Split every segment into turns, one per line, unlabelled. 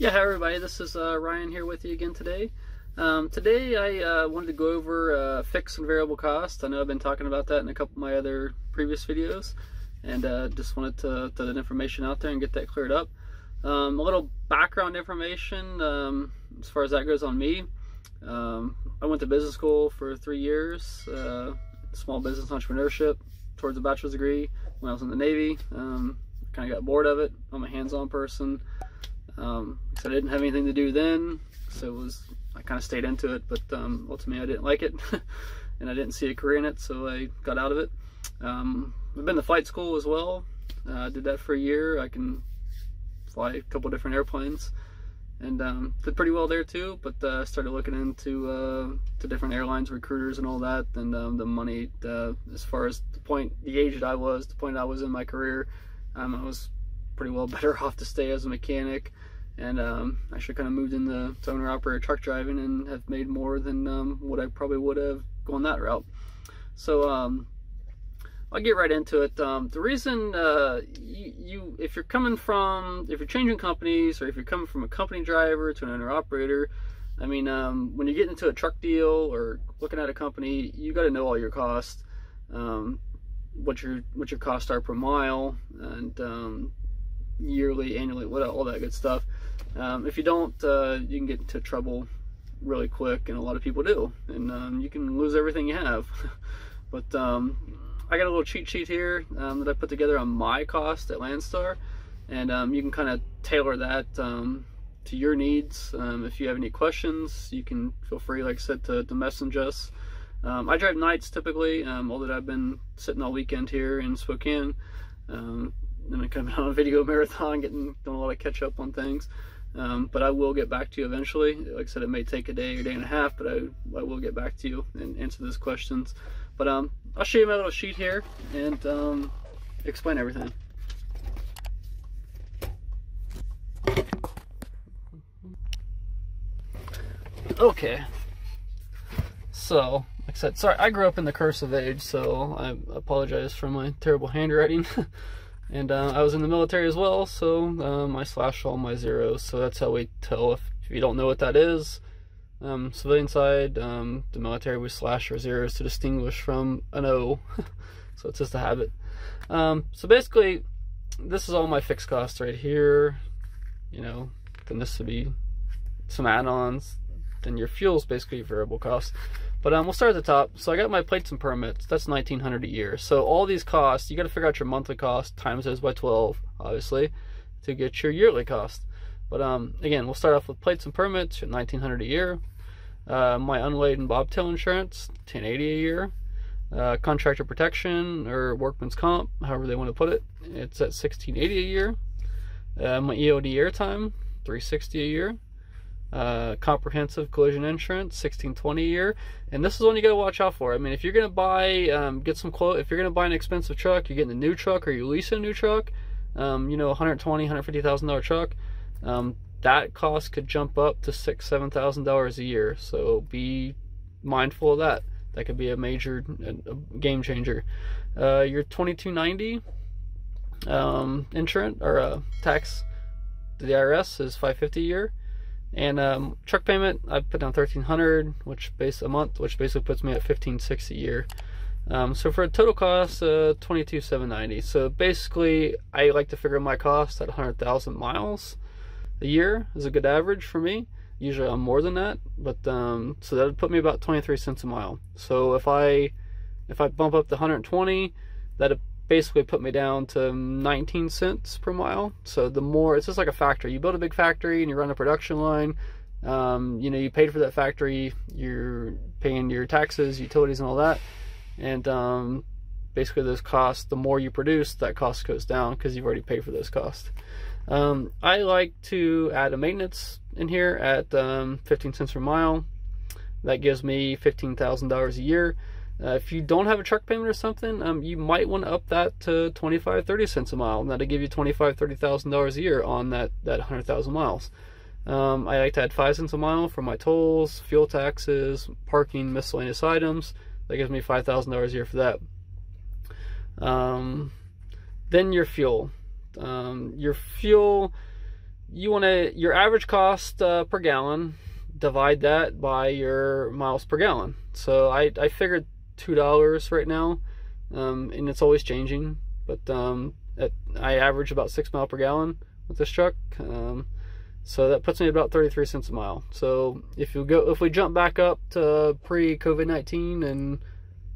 Yeah, hi everybody, this is Ryan here with you again today. Today I wanted to go over fixed and variable cost. I know I've been talking about that in a couple of my other previous videos, and just wanted to throw that information out there and get that cleared up. A little background information as far as that goes on me. I went to business school for 3 years, small business entrepreneurship towards a bachelor's degree when I was in the Navy. Kind of got bored of it. I'm a hands-on person. So I didn't have anything to do then, so I kind of stayed into it, but ultimately I didn't like it and I didn't see a career in it, so I got out of it. I've been to flight school as well. Did that for a year. I can fly a couple different airplanes and did pretty well there too, but started looking into to different airlines, recruiters and all that, and the money, as far as the age that I was, the point I was in my career, I was pretty well better off to stay as a mechanic, and actually kind of moved into owner-operator truck driving and have made more than what I probably would have gone that route. So I'll get right into it. The reason if you're changing companies, or if you're coming from a company driver to an owner-operator, I mean, when you get into a truck deal or looking at a company, you got to know all your costs, what your costs are per mile, and yearly, annually, all that good stuff. If you don't, you can get into trouble really quick, and a lot of people do, and you can lose everything you have. But I got a little cheat sheet here that I put together on my cost at Landstar, and you can kind of tailor that to your needs. If you have any questions, you can feel free, like I said, to message us. I drive nights typically, although I've been sitting all weekend here in Spokane. And I kind of been on a video marathon, doing a lot of catch up on things. But I will get back to you eventually. Like I said, it may take a day or day and a half, but I will get back to you and answer those questions. But I'll show you my little sheet here and explain everything. Okay. So, like I said, sorry, I grew up in the cursive age, so I apologize for my terrible handwriting. And I was in the military as well, so I slashed all my zeros. So that's how we tell if you don't know what that is. Civilian side, the military, we slash our zeros to distinguish from an O. So it's just a habit. So basically, this is all my fixed costs right here. You know, then this would be some add-ons. Then your fuel's basically your variable costs. But we'll start at the top. So I got my plates and permits. That's $1,900 a year. So all these costs, you got to figure out your monthly cost, times those by 12, obviously, to get your yearly cost. But again, we'll start off with plates and permits at $1,900 a year. My unladen bobtail insurance, $1,080 a year. Contractor protection or workman's comp, however they want to put it, it's at $1,680 a year. My EOD airtime, $360 a year. Comprehensive collision insurance, $1,620 a year. And this is one you gotta watch out for. I mean, if you're gonna buy, if you're gonna buy an expensive truck, you're getting a new truck, or you're leasing a new truck, you know, $120,000, $150,000 truck, that cost could jump up to $6,000, $7,000 a year. So be mindful of that. That could be a major game changer. Your $2,290 insurance or tax to the IRS is $550 a year. And truck payment, I put down $1,300 a month, which basically puts me at $1,560 a year. So for a total cost, $22,790. So basically, I like to figure my cost at 100,000 miles a year is a good average for me. Usually I'm more than that, but so that would put me about 23 cents a mile. So if I bump up to 120, that'd basically put me down to 19 cents per mile. So the more, it's just like a factory. You build a big factory and you run a production line, you know, you paid for that factory, you're paying your taxes, utilities and all that, and basically those costs, the more you produce, that cost goes down because you've already paid for those costs. I like to add a maintenance in here at 15 cents per mile. That gives me $15,000 a year. If you don't have a truck payment or something, you might want to up that to 25, 30 cents a mile, and that'll give you $25,000, $30,000 a year on that 100,000 miles. I like to add 5 cents a mile for my tolls, fuel taxes, parking, miscellaneous items. That gives me $5,000 a year for that. Then your fuel. Your fuel, you want to, your average cost per gallon, divide that by your miles per gallon. So I figured $2 right now, and it's always changing, but I average about 6 miles per gallon with this truck. So that puts me at about 33 cents a mile. So if we jump back up to pre-COVID-19 and,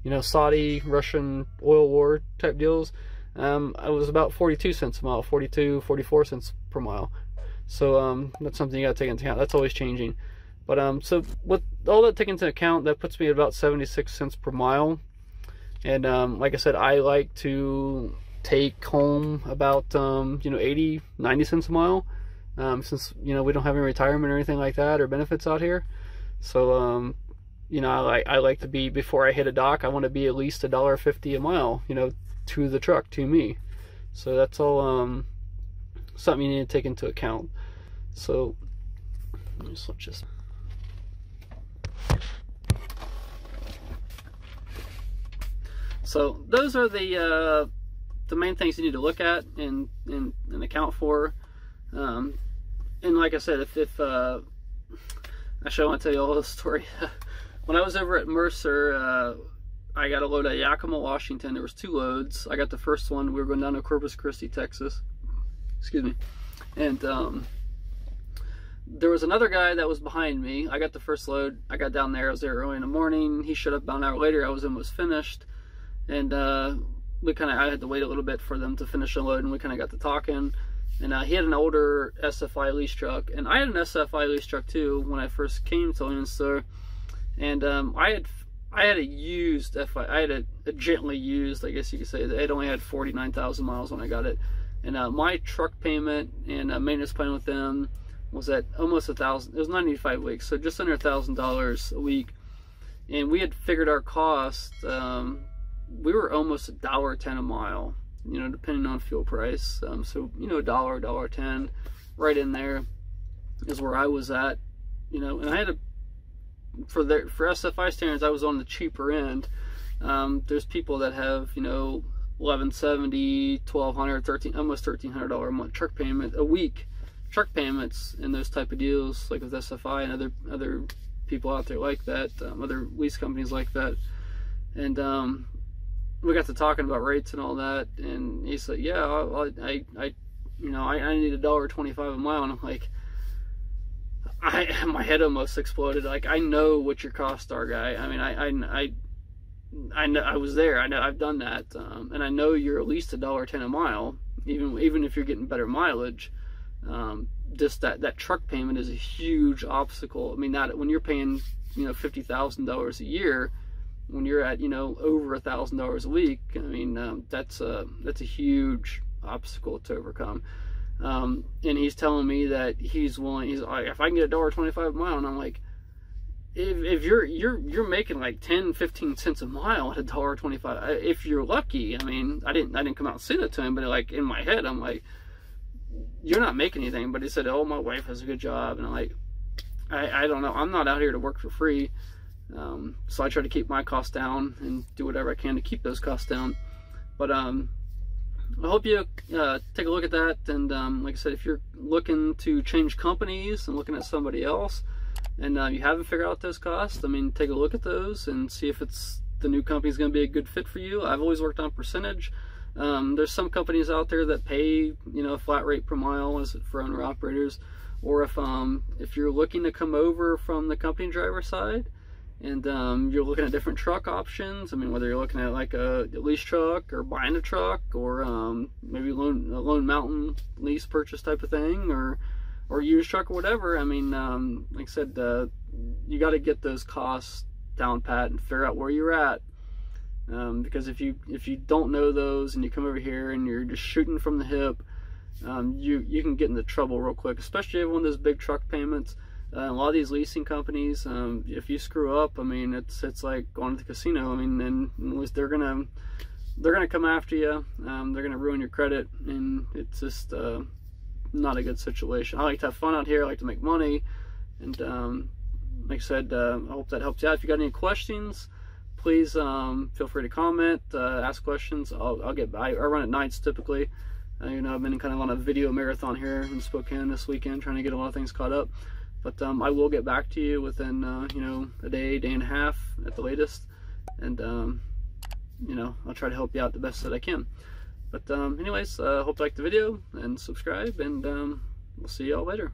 you know, Saudi, Russian oil war type deals, I was about 42 cents a mile, 42, 44 cents per mile. So that's something you got to take into account. That's always changing. But so with all that taken into account, that puts me at about 76 cents per mile. And like I said, I like to take home about 80, 90 cents a mile, since, you know, we don't have any retirement or anything like that or benefits out here. So you know, I like to be, before I hit a dock, I want to be at least $1.50 a mile, you know, to the truck, to me. So that's all something you need to take into account. So let me switch this. So those are the main things you need to look at and account for. And like I said, if actually I want to tell you all this story. When I was over at Mercer, I got a load at Yakima, Washington. There was 2 loads. I got the first one. We were going down to Corpus Christi, Texas. Excuse me. And there was another guy that was behind me. I got the first load. I got down there. I was there early in the morning. He showed up about an hour later. I was almost finished. And I had to wait a little bit for them to finish the load, and we kind of got to talking. And he had an older SFI lease truck, and I had an SFI lease truck too when I first came to Lancaster. And I had a used FI. I had a gently used, I guess you could say. It only had 49,000 miles when I got it. And my truck payment and maintenance plan with them was at almost $1,000. It was 95 weeks, so just under $1,000 a week. And we had figured our cost. We were almost $1.10 a mile, you know, depending on fuel price. So, you know, $1, $1.10, right in there is where I was at, you know. And I had for SFI standards, I was on the cheaper end. There's people that have, you know, $1,170, $1,200, almost $1,300 a month truck payment a week, truck payments in those type of deals, like with SFI and other people out there like that, other lease companies like that. And we got to talking about rates and all that, and he said, yeah, I need $1.25 a mile. And I'm like, my head almost exploded. Like, I know what your costs are, guy. I mean, I know, I was there. I know, I've done that, and I know you're at least $1.10 a mile, even if you're getting better mileage. Just that truck payment is a huge obstacle. I mean, not when you're paying, you know, $50,000 a year. When you're at, you know, over $1,000 a week, I mean, that's a huge obstacle to overcome. And he's telling me that he's willing. He's like, if I can get $1.25 a mile, and I'm like, if you're making like 10, 15 cents a mile at $1.25, if you're lucky. I mean, I didn't come out and say that to him, but like in my head, I'm like, you're not making anything. But he said, oh, my wife has a good job, and I'm like, I don't know. I'm not out here to work for free. So I try to keep my costs down and do whatever I can to keep those costs down. But I hope you take a look at that. And like I said, if you're looking to change companies and looking at somebody else, and you haven't figured out those costs, I mean, take a look at those and see if the new company is going to be a good fit for you. I've always worked on percentage. There's some companies out there that pay, you know, a flat rate per mile as for owner operators, or if you're looking to come over from the company driver side, and you're looking at different truck options. I mean, whether you're looking at like a lease truck or buying a truck, or maybe a Lone Mountain lease purchase type of thing, or used truck or whatever. I mean, like I said, you got to get those costs down pat and figure out where you're at. Because if you don't know those and you come over here and you're just shooting from the hip, you can get into trouble real quick, especially if one of those big truck payments. A lot of these leasing companies, if you screw up, I mean, it's like going to the casino. I mean, and they're gonna come after you. They're gonna ruin your credit, and it's just not a good situation. I like to have fun out here. I like to make money, and like I said, I hope that helps you out. If you got any questions, please feel free to comment, ask questions. I'll get by. I run at nights typically, You know, I've been kind of on a video marathon here in Spokane this weekend, trying to get a lot of things caught up. But I will get back to you within, you know, a day and a half at the latest. And, you know, I'll try to help you out the best that I can. But anyways, hope you liked the video and subscribe, and we'll see y'all later.